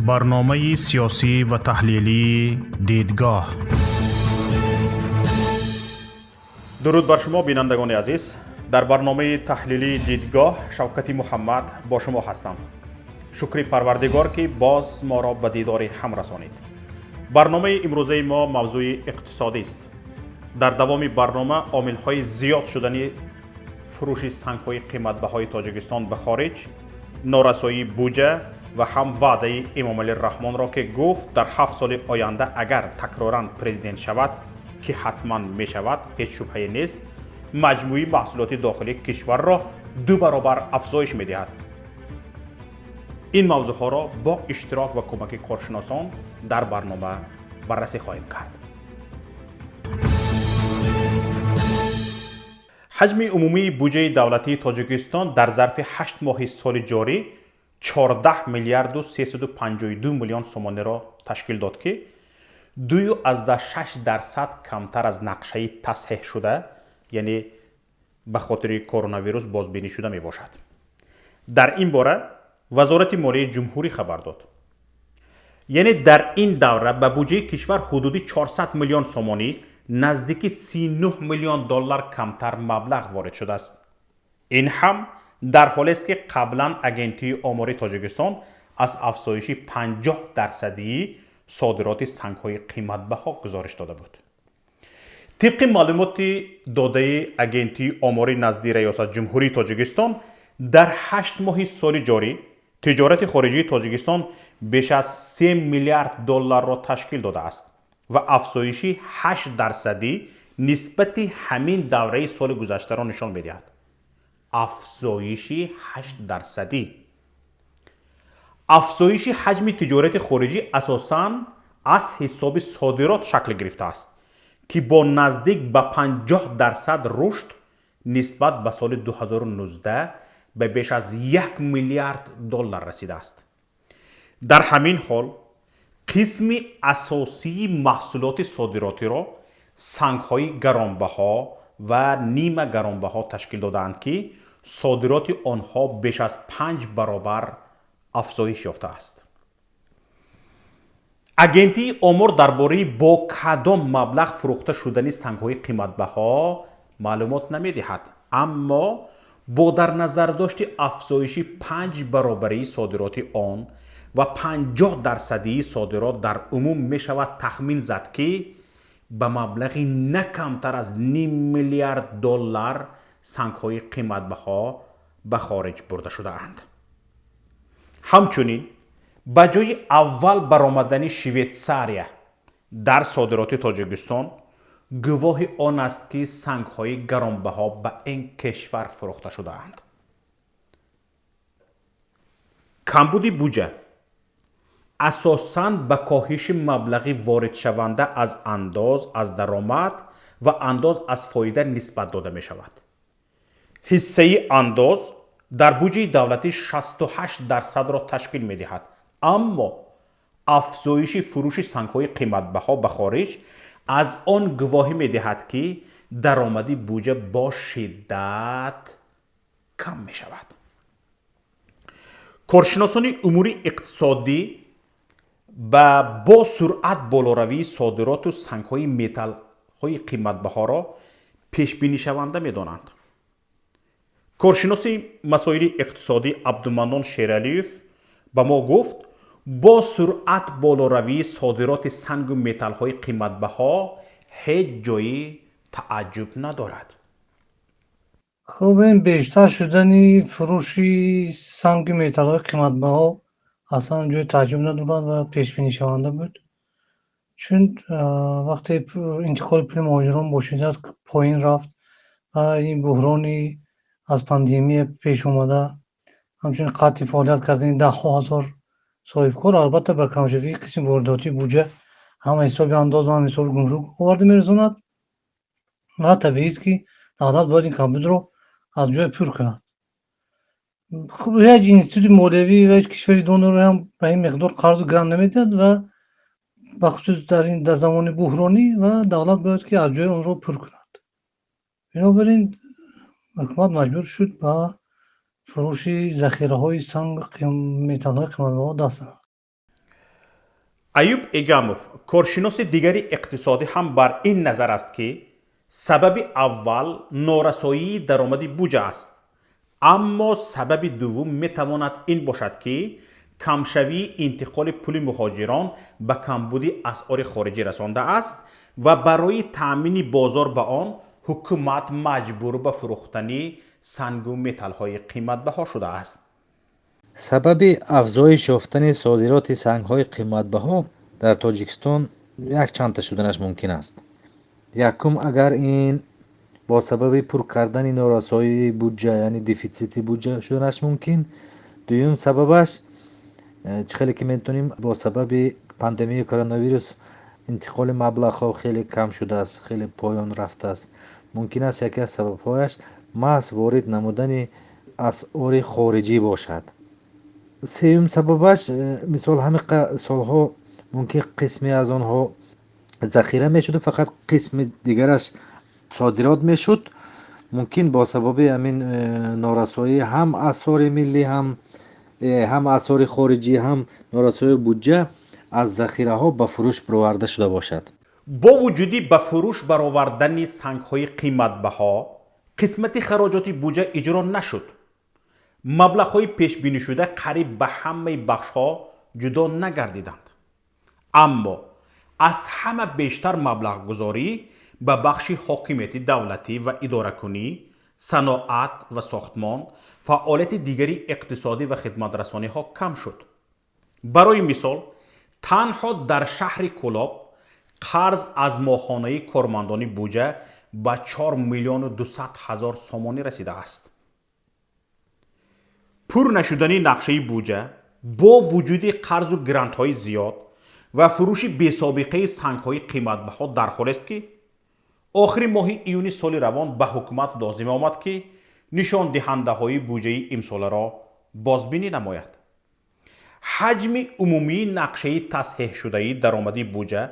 برنامه سیاسی و تحلیلی دیدگاه. درود بر شما بینندگان عزیز. در برنامه تحلیلی دیدگاه شوکتی محمد با شما هستم. شکر پروردگار که باز ما را به دیدار هم رسانید. برنامه امروزه ما موضوع اقتصادی است. در دوام برنامه عامل‌های زیاد شدنی فروش سنگ‌های قیمت‌بهای تاجیکستان به خارج، نارسایی بودجه و هم وعده امامعلی رحمان را که گفت در 7 سال آینده اگر تکراراً پرزیدنت شود که حتما می شود، هیچ شبهه نیست، مجموعی محصولات داخلی کشور را 2 برابر افزایش می دهد. این موضوع ها را با اشتراک و کمک کارشناسان در برنامه بررسی خواهیم کرد. حجم عمومی بودجه دولتی تاجیکستان در ظرف 8 ماه سال جاری 14 میلیارد و 352 میلیون سومانی را تشکیل داد که 2.6% کمتر از نقشه تصحیح شده، یعنی به خاطر کرونا ویروس بازبینی شده می باشد. در این باره وزارت مالیه جمهوری خبر داد، یعنی در این دوره به بودجه کشور حدودی 400 میلیون سومانی، نزدیک 39 میلیون دلار کمتر مبلغ وارد شده است. این هم در حالی است که قبلا اگنتی آماری تاجیکستان از افزایش 50% صادرات سنگ‌های قیمت‌بها گزارش داده بود. طبق معلومات داده اگنتی آماری نزد ریاست جمهوری تاجیکستان، در 8 ماه سال جاری تجارت خارجی تاجیکستان بیش از 3 میلیارد دلار را تشکیل داده است و افزایش 8% نسبت همین دوره سال گذشته را نشان می‌دهد. افزایش 8%. افزایش حجم تجارت خارجی اساساً از حساب صادرات شکل گرفته است که با نزدیک به 50% رشد نسبت به سال 2019 به بیش از 1 میلیارد دلار رسیده است. در همین حال قسم اساسی محصولات صادراتی را سنگ‌های گرانبها و نیمه گرانبها تشکیل دادند که صادرات آنها بیش از 5 برابر افزایش یافته است. اگنتی آمار درباره با کدام مبلغ فروخته شدن سنگ‌های قیمت‌بها معلومات نمی‌دهد، اما با در نظر داشت افزایش 5 برابری صادرات آن و 50% صادرات در عموم می شود تخمین زد که به مبلغی نه کمتر از نیم میلیارد دلار سنگ‌های قیمت‌بها به خارج برده شده اند. همچنین به جای اول برآمدن شویتساریا در صادرات تاجیکستان گواه آن است که سنگ‌های گرانبها به این کشور فروخته شده اند. کمبود بودجه اساساً به کاهش مبلغ وارد شونده از انداز از درآمد و انداز از فایده نسبت داده می شود. حصه انداز در بودجه دولتی 68% را تشکیل می دهد، اما افزایش فروش سنگ‌های قیمت‌بها به خارج از آن گواهی می دهد که درآمد بودجه با شدت کم می شود. کارشناسان امور اقتصادی با سرعت بالاروی صادرات و سنگ‌های متال‌های قیمت‌بها را پیش بینی شونده می دانند. کارشناس مسائل اقتصادی عبدالمنان شیرعلیوف به ما گفت با سرعت بالاروی صادرات سنگ و متال‌های قیمت‌بها هیچ جای تعجب ندارد. خب این بیشتر شدن فروشی سنگ و متال‌های قیمت‌بها اصلا جای تعجب ندارد و پیش بینی شونده بود، چون وقتی انتقال پول مهاجران با شدت پایین رفت و این بحرانی از پاندمی پیش اومده، همچنین قطع فعالیت کردن 10,000 صاحبکار، البته به کمشوی قسم وارداتی بودجه هم حساب انداز و هم حساب گمرک آورده میرساند و طبیعی است که دولت باید این کمبود رو از جای پر کند. خب هیچ اینستیتوت مالیوی و هیچ کشوری دونر هم به این مقدار قرض و گران نمیدهد و بخصوص در زمان بحرانی و دولت باید که از جای اون رو پر کند. بنابراین حکومت مجبور شد به فروش ذخیره‌های سنگ متال‌های قیمت‌بها دست نهاد. ایوب ایگاموف کارشناس دیگری اقتصادی هم بر این نظر است که سبب اول نارسایی درآمد بودجه است، اما سبب دوم میتواند این باشد که کمشوی انتقال پول مهاجران به کمبود اسعار خارجی رسانده است و برای تأمین بازار به آن حکومت مجبور به فروختن سنگ و متل های قیمت بها شده است. سبب افزایش یافتن صادرات سنگ‌های قیمت‌بها در تاجیکستان یک چند تا شدنش ممکن است. یکم اگر این با سبب پر کردن نارسایی بودجه یعنی دفیسیت بودجه شدنش ممکن. دوم سببش خیلی که میتونیم با سبب پاندمی کرونا ویروس انتقال مبلغ‌ها خیلی کم شده است، خیلی پایان رفته است. ممکن است یکی از سبب‌هایش محض وارد نمودن اسعار خارجی باشد. سوم سببش مثال همه سالها ممکن قسمی از آنها ذخیره میشد و فقط قسم دیگرش صادرات میشد. ممکن با سبب همین نارسایی هم اسعار ملی هم اسعار خارجی هم نارسایی بودجه از ذخیره ها به فروش برآورده شده باشد. با وجودی به فروش برآوردن سنگ های قیمت بها قسمت خراجات بودجه اجرا نشد. مبلغ های پیش بینی شده قریب به همه بخش ها جدا نگردیدند، اما از همه بیشتر مبلغ گذاری به بخش حاکمیت دولتی و اداره کنی، صنعت و ساختمان، فعالیت دیگری اقتصادی و خدمات رسانی ها کم شد. برای مثال تنها در شهر کولاب قرض از ماهانه کارمندان بودجه به 4,200,000 سومانی رسیده است. پر نشدن نقشه بودجه با وجود قرض و گرانت های زیاد و فروش بی سابقه سنگ های قیمت بها در حال است که آخر ماه ایون سال روان به حکومت لازم آمد که نشان دهنده های بودجه امسال را بازبینی نماید. حجم عمومی نقشه تصحیح شده درآمد بودجه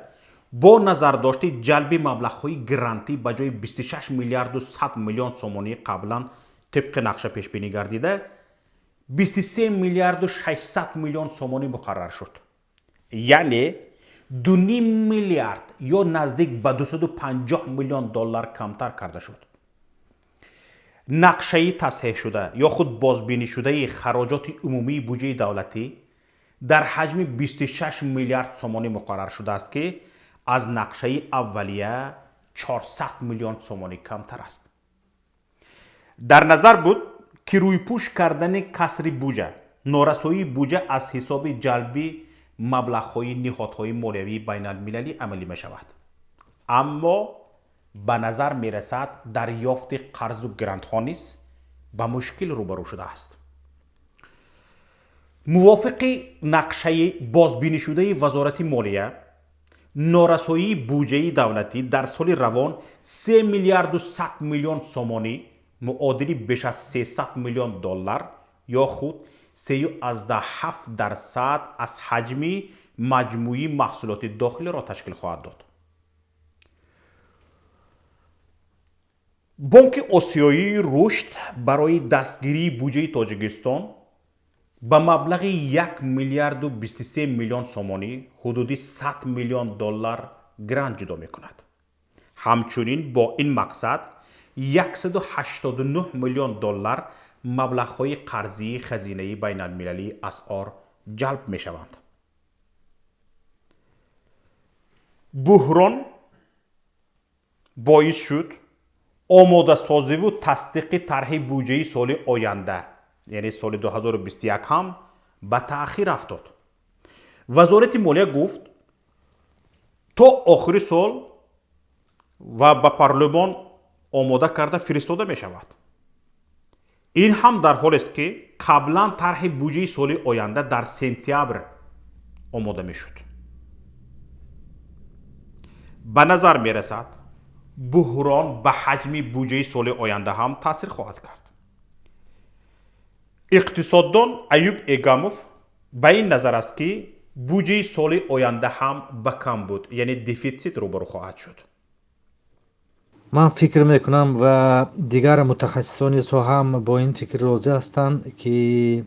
با نظر داشت جلب مبلغ های گرانتی به جای 26 میلیارد و 100 میلیون سومانی قبلا طبق نقشه پیش بینی گردیده 23 میلیارد و 600 میلیون سومانی مقرر شد، یعنی 2.5 میلیارد یا نزدیک به 250 میلیون دلار کمتر کرده شد. نقشه تصحیح شده یا خود بازبینی شده خراجات عمومی بودجه دولتی در حجم 26 میلیارد سومانی مقرر شده است که از نقشه اولیه 400 میلیون سومانی کمتر است. در نظر بود که روی پوش کردن کسر بودجه، نارسایی بودجه از حساب جلبی مبلغ‌های نهادهای مالیوی بین المللی عملی می شود، اما به نظر می رسد دریافت قرض و گرانت ها نیز به مشکل روبرو شده است. موافق نقشه بازبینی شده وزارت مالیه، نارسایی بودجه دولتی در سال روان 3 میلیارد و 100 میلیون سومانی معادل بیش از 300 میلیون دلار یا خود 3.7% از حجم مجموعی محصولات داخلی را تشکیل خواهد داد. بانک آسیایی رشد برای دستگیری بودجه تاجیکستان به مبلغ 1 میلیارد و 23 میلیون سومانی حدود 100 میلیون دلار گرانت جدا می کند. همچنین با این مقصد 189 میلیون دلار مبلغ‌های قرضی خزینه بین المللی اسعار جلب می شوند. بحران باعث شد آماده سازی و تصدیق طرح بودجه سال آینده یعنی سال 2021 هم به تأخیر افتاد. وزارت مالیه گفت تا آخر سال و به پارلمان آماده کرده فرستاده می شود. این هم در حال است که قبلا طرح بودجه سال آینده در سپتامبر آماده می شد. به نظر می رسد بحران به حجم بودجه سال آینده هم تاثیر خواهد کرد. اقتصاددان ایوب ایگاموف به این نظر است که بودجه سال آینده هم به کمبود یعنی دفیسیت روبرو خواهد شد. من فکر میکنم و دیگر متخصصان ساحه هم با این فکر راضی هستند که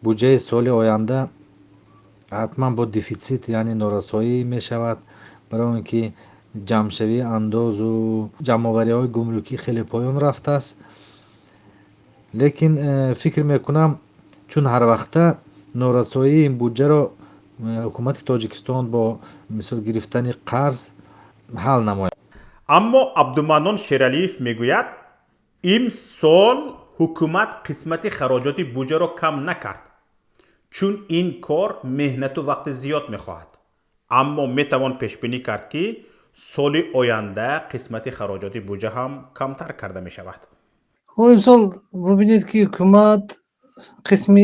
بودجه سال آینده ҳатман бо дефитсит яъне норасоӣ мешавад, барои он ки ҷамъшавии андозу ҷамъовариҳои гумрукӣ хеле поён рафтааст. лекин фикр мекунам чун ҳарвақта норасоии ин буҷаро ҳукумати Тоҷикистон бо мисол гирифтани қарз ҳал намояд. аммо абдуманон шералиев мегӯяд имсол ҳукумат қисмати хароҷоти буҷаро кам накард, чун ин кор меҳнату вақти зиёд мехоҳад. аммо метавон пешбинӣ кард ки соли оянда қисмати хароҷоти буҷа ҳам камтар карда мешавад. хоб имсол бубинед ки ҳукумат қисми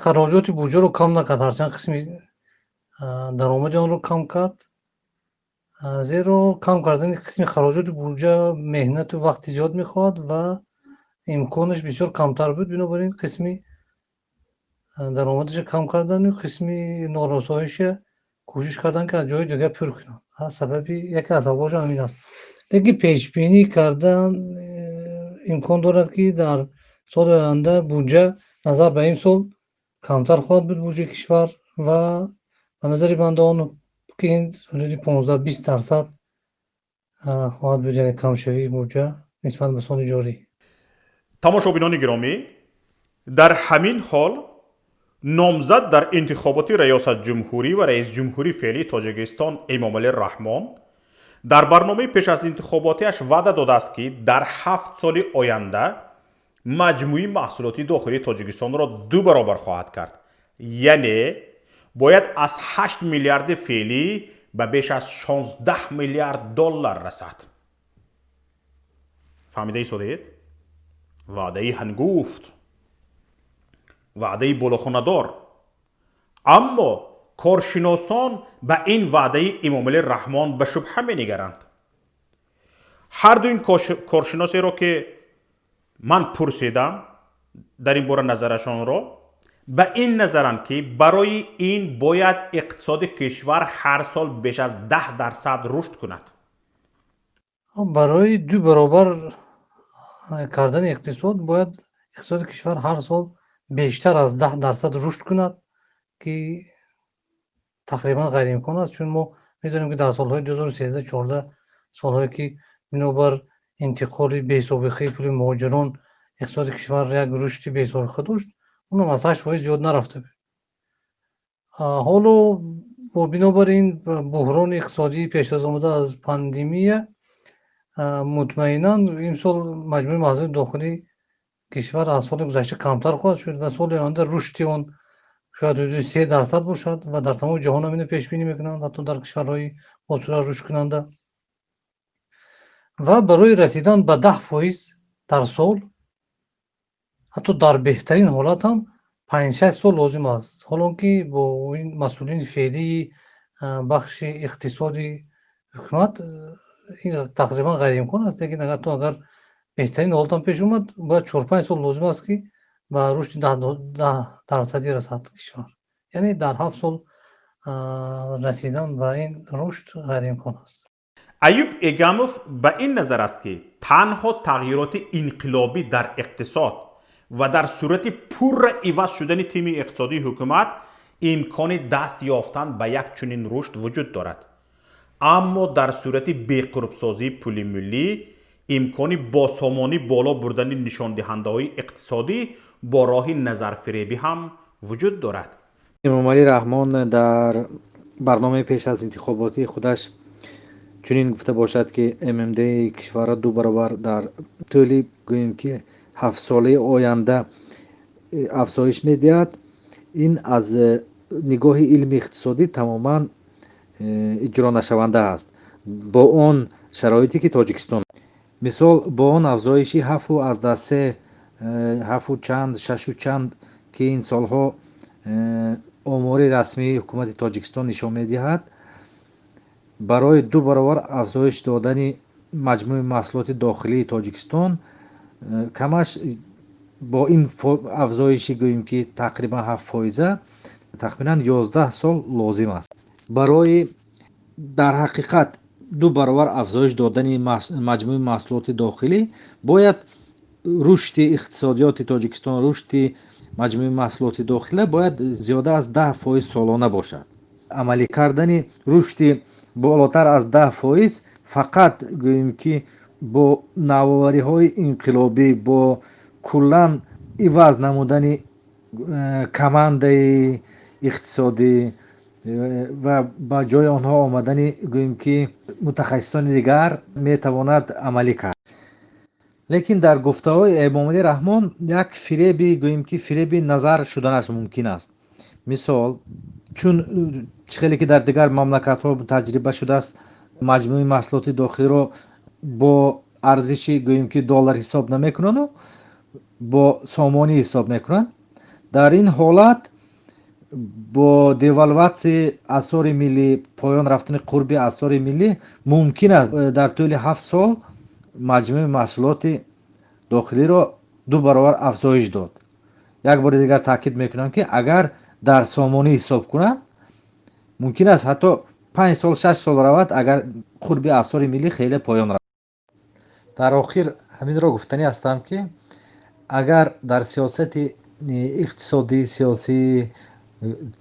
хароҷоти буҷаро кам накард, ҳарчанд қисми даромади онро кам кард. зеро кам кардани қисми хароҷоти буҷа меҳнату вақти зиёд мехоҳад ва имконаш бисёр камтар буд. Бинобар ин қисми даромадиша кам кардану қисми норасоиша кӯшиш карданд ки аз ҷои дигар пур кунанд. Сабаби яке аз сабабҳош ҳамин аст. Лекин пешбинӣ кардан имкон дорад ки дар соли оянда буҷа назар ба имсол камтар хоҳад буд буҷаи кишвар ва ба назари банда он ки ин ҳудуди 15-20% хоҳад буд, яъне камшавии буҷа нисбат ба соли ҷорӣ. тамошобинони гиромӣ, дар ҳамин ҳол номзад дар интихоботи раёсатҷумҳурӣ ва раисҷумҳурии феълии Тоҷикистон Эмомалӣ Раҳмон дар барномаи пеш аз интихоботиаш ваъда додааст ки дар 7 соли оянда маҷмӯи маҳсулоти дохилии Тоҷикистонро 2 баробар хоҳад кард. яъне бояд аз 8 миллиарди феълӣ ба беш аз 16 миллиард доллар расад. фаҳмида истодед? ваъдаи ҳангуфт, ваъдаи болохонадор. аммо коршиносон ба ин ваъдаи Эмомалӣ Раҳмон ба шубҳа менигаранд. ҳарду ин коршиносеро ки ман пурсидам дар ин бора назарашонро ба ин назаранд ки барои ин бояд иқтисоди кишвар ҳар сол беш аз 10% рушд кунад. барои 2 баробар кардани иқтисод бояд иқтисоди кишвар ҳар сол бештар аз 10% рушд кунад, ки тақрибан ғайриимкон аст, чун мо медонем ки дар солҳои 2013-14 солҳое ки бинобар интиқоли беҳисобихии пули муҳоҷирон иқтисоди кишвар як рушди беҳисобиха дошт, онам аз 8% зиёд нарафта буд. ҳоло бо бинобар ин буҳрони иқтисодии пешазомада аз пандемия мутмаинан имсол маҷмӯи маҳсулоти дохилии кишвар аз соли гузашта камтар хоҳад шуд ва соли оянда рушди он шояд ҳудуди 3% бошад ва дар тамоми ҷаҳон ҳамино пешбинӣ мекунанд, ҳатто дар кишварҳои босурат рушдкунанда. ва барои расидан ба 10% дар сол, ҳатто дар беҳтарин ҳолат ҳам 5-6 сол лозим аст. ҳолон ки бо ин масъулини феълии бахши иқтисоди ҳукумат ин тақрибан ғайриимкон аст, лекин агар беҳтарин ҳолат ҳам пеш омад, бояд 4-5 сол лозим аст ки ба рушди 10% расад кишвар. яъне дар 7 сол расидан ба ин рушд ғайриимкон аст. Аюб Эгамов ба ин назар аст ки танҳо тағйироти инқилобӣ дар иқтисод ва дар сурати пурра иваз шудани тими иқтисодии ҳукумат имкони даст ёфтан ба як чунин рушд вуҷуд дорад. аммо дар сурати беқурбсозии пули миллӣ имкони босомонӣ боло бурдани нишондиҳандаҳои иқтисодӣ бо роҳи назарфиребӣ ҳам вуҷуд дорад. эмомалӣ раҳмон дар барномаи пеш аз интихоботии худаш чунин гуфта бошад ки ММД-и кишварро 2 баробар дар тӯли гӯем ки 7 солаи оянда афзоиш медиҳад. ин аз нигоҳи илми иқтисодӣ тамоман иҷронашаванда аст бо он шароите ки Тоҷикистон, мисол бо он афзоиши 7.3, 7 чанд, 6 чанд ки ин солҳо омори расмии ҳукумати Тоҷикистон нишон медиҳад, барои 2 баробар афзоиш додани маҷмӯи маҳсулоти дохилии Тоҷикистон камаш бо ин афзоиши гӯем ки тақрибан 7%, тахминан 11 сол лозим аст. барои дар ҳақиқат 2 баробар афзоиш додани маҷмӯи маҳсулоти дохилӣ бояд рушди иқтисодиёти тоҷикистон, рушди маҷмӯи маҳсулоти дохила бояд зиёда аз 10% солона бошад. амалӣ кардани рушди болотар аз 10% фақат гӯем ки бо навовариҳои инқилобӣ, бо куллан иваз намудани командаи иқтисодӣ ва ба ҷои онҳо омадани гӯем ки мутахассисони дигар метавонад амалӣ кард. лекин дар гуфтаҳои Эмомалӣ Раҳмон як фиреби гӯем ки фиреби назар шуданаш мумкин аст. мисол чун хеле ки дар дигар мамлакатҳо таҷриба шудааст, маҷмӯи маҳсулоти дохилиро бо арзиши гӯем ки доллар ҳисоб намекунанду бо сомонӣ ҳисоб мекунанд. дар ин ҳолат бо девалватсияи асъори миллӣ, поён рафтани қурби асъори миллӣ, мумкин аст дар тӯли 7 сол маҷмӯи маҳсулоти дохилиро 2 баробар афзоиш дод. як бори дигар таъкид мекунам ки агар дар сомонӣ ҳисоб кунанд, мумкин аст ҳатто 5 сол 6 сол равад, агар қурби асъори миллӣ хеле поён равад. дар охир ҳаминро гуфтанӣ ҳастам ки агар дар сиёсати иқтисодии сиёсии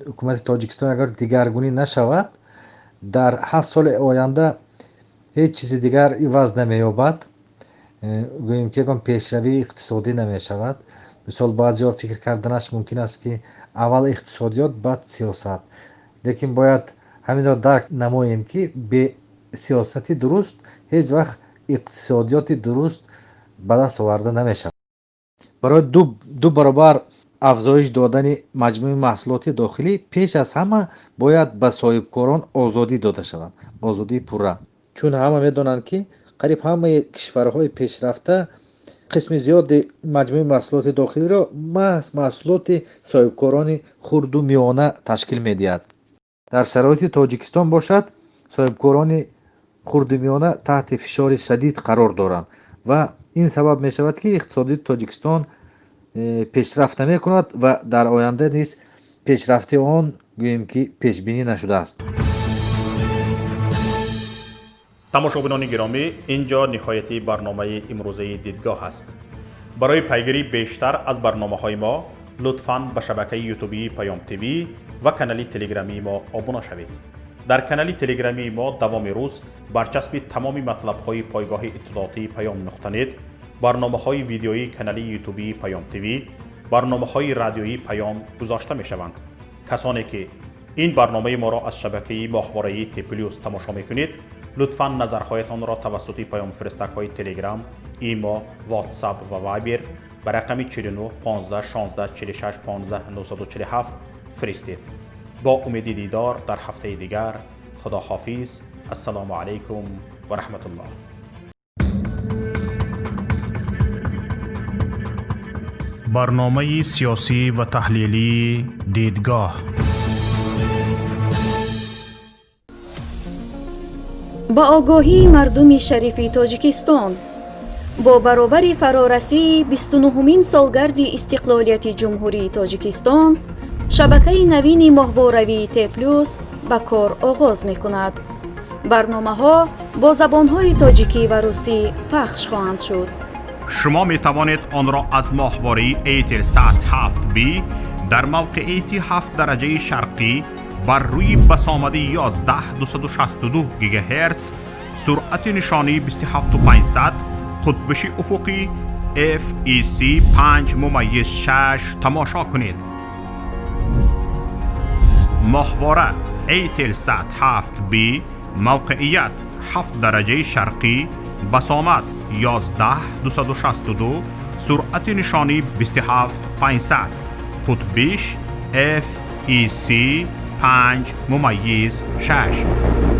ҳукумати Тоҷикистон агар дигаргунӣ нашавад, дар 7 соли оянда ҳеҷ чизи дигар иваз намеёбад, гӯем ки ягон пешравии иқтисодӣ намешавад. мисол баъзеҳо фикр карданаш мумкин аст ки аввал иқтисодиёт баъд сиёсат, лекин бояд ҳаминро дарк намоем ки бе сиёсати дуруст ҳеҷ вақт иқтисодиёти дуруст ба даст оварда намешавад. барои 2 баробар афзоиш додани маҷмӯи маҳсулоти дохилӣ пеш аз ҳама бояд ба соҳибкорон озодӣ дода шавад, озодии пурра. чун ҳама медонанд ки қариб ҳамаи кишварҳои пешрафта қисми зиёди маҷмӯи маҳсулоти дохилиро маҳз маҳсулоти соҳибкорони хурду миёна ташкил медиҳад. дар шароити Тоҷикистон бошад, соҳибкорони хурду миёна таҳти фишори шадид қарор доранд ва ин сабаб мешавад ки иқтисодии Тоҷикистон пешрафт намекунад ва дар оянда низ пешрафти он гӯем ки пешбинӣ нашудааст. тамошобинони гиромӣ, инҷо ниҳояти барномаи имрӯзаи Дидгоҳ аст. барои пайгирӣ бештар аз барномаҳои мо лутфан ба шабакаи ютубии Паём ТВ ва канали телеграмии мо обуна шавед. дар канали телеграмии мо давоми рӯз барчаспи тамоми матлабҳои пойгоҳи иттилоотии Паём.нет, барномаҳои видеои канали ютубии Паём ТВ, барномаҳои радиои Паём гузошта мешаванд. касоне ки ин барномаи моро аз шабакаи моҳвораии T+ тамошо мекунед, лутфан назарҳоятонро тавассути паёмфиристакҳои Telegram, имо, WhatsApp ва Viber ба рақами 49 15 16 46 15 947 фиристед. با امید دیدار در هفته دیگر. خداحافظ. السلام علیکم و رحمت الله. برنامه سیاسی و تحلیلی دیدگاه. با آگاهی مردم شریف تاجیکستان، با برابر فرارسی 29مین سالگرد استقلالیت جمهوری تاجیکستان، شبکه نوین ماهواره‌ای T+ به کار آغاز می‌کند. برنامه‌ها با زبان‌های تاجیکی و روسی پخش خواهند شد. شما می‌توانید آن را از ماهواره ایتلسات 7B در موقعیت 7 درجه شرقی بر روی بسامد 11262 گیگاهرتز، سرعت نشانی 27500، قطبش افقی FEC 5.6 تماشا کنید. ماهواره ایتلسات 7B، موقعیت 7 درجه شرقی، بسامد 11262، سرعت نشانی 27500، قطبش FEC 5.6.